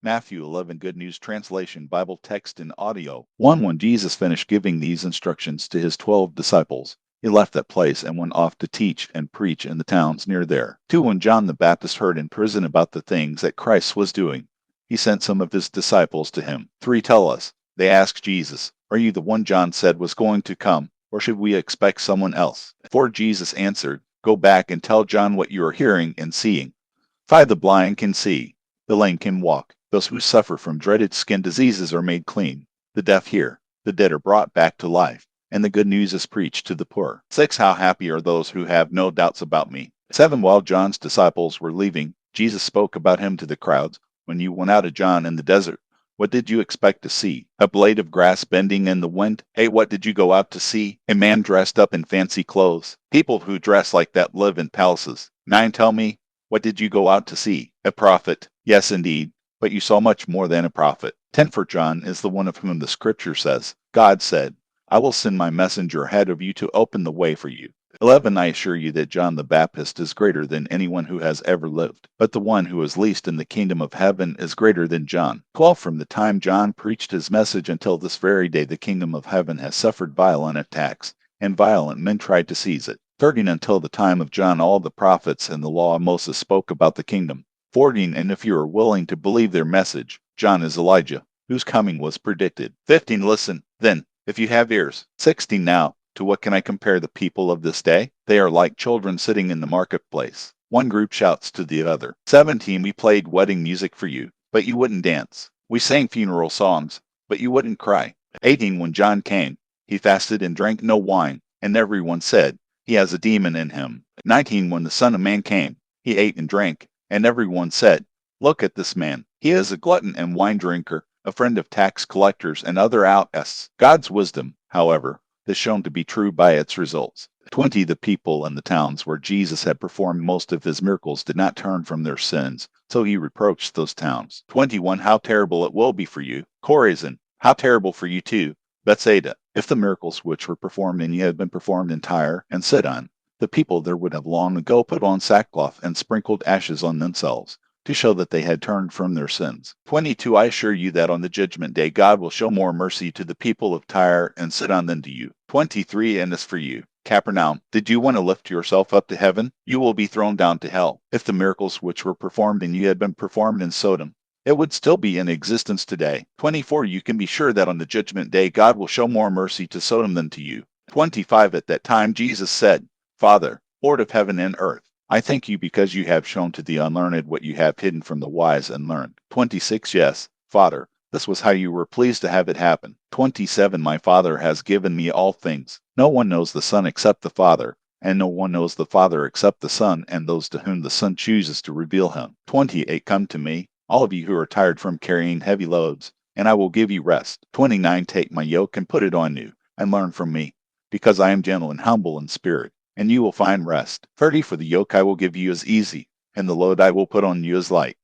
Matthew 11 Good News Translation Bible text and audio. 1. When Jesus finished giving these instructions to his 12 disciples, he left that place and went off to teach and preach in the towns near there. 2. When John the Baptist heard in prison about the things that Christ was doing, he sent some of his disciples to him. 3. Tell us. They asked Jesus, Are you the one John said was going to come, or should we expect someone else? 4. Jesus answered, Go back and tell John what you are hearing and seeing. 5. The blind can see. The lame can walk. Those who suffer from dreaded skin diseases are made clean. The deaf hear. The dead are brought back to life. And the good news is preached to the poor. 6. How happy are those who have no doubts about me. 7. While John's disciples were leaving, Jesus spoke about him to the crowds. When you went out to John in the desert, what did you expect to see? A blade of grass bending in the wind? 8. What did you go out to see? A man dressed up in fancy clothes. People who dress like that live in palaces. 9. Tell me, what did you go out to see? A prophet. Yes, indeed, but you saw much more than a prophet. 10. For John is the one of whom the Scripture says, God said, I will send my messenger ahead of you to open the way for you. 11. I assure you that John the Baptist is greater than anyone who has ever lived, but the one who is least in the kingdom of heaven is greater than John. 12. From the time John preached his message until this very day, the kingdom of heaven has suffered violent attacks, and violent men tried to seize it. 13. Until the time of John, all the prophets and the law of Moses spoke about the kingdom. 14. And if you are willing to believe their message, John is Elijah, whose coming was predicted. 15. Listen, then, if you have ears. 16. Now, to what can I compare the people of this day? They are like children sitting in the marketplace. One group shouts to the other. 17. We played wedding music for you, but you wouldn't dance. We sang funeral songs, but you wouldn't cry. 18. When John came, he fasted and drank no wine, and everyone said, He has a demon in him. 19. When the Son of Man came, he ate and drank, and everyone said, Look at this man. He is a glutton and wine drinker, a friend of tax collectors and other outcasts. God's wisdom, however, is shown to be true by its results. 20. The people in the towns where Jesus had performed most of his miracles did not turn from their sins, so he reproached those towns. 21. How terrible it will be for you, Chorazin! How terrible for you too, Bethsaida! If the miracles which were performed in you had been performed in Tyre and Sidon, the people there would have long ago put on sackcloth and sprinkled ashes on themselves, to show that they had turned from their sins. 22. I assure you that on the judgment day God will show more mercy to the people of Tyre and Sidon than to you. 23. And as for you, Capernaum, did you want to lift yourself up to heaven? You will be thrown down to hell. If the miracles which were performed in you had been performed in Sodom, it would still be in existence today. 24. You can be sure that on the judgment day God will show more mercy to Sodom than to you. 25. At that time Jesus said, Father, Lord of heaven and earth, I thank you because you have shown to the unlearned what you have hidden from the wise and learned. 26. Yes, Father, this was how you were pleased to have it happen. 27. My Father has given me all things. No one knows the Son except the Father, and no one knows the Father except the Son and those to whom the Son chooses to reveal him. 28. Come to me, all of you who are tired from carrying heavy loads, and I will give you rest. 29. Take my yoke and put it on you, and learn from me, because I am gentle and humble in spirit, and you will find rest. 30. For the yoke I will give you is easy, and the load I will put on you is light.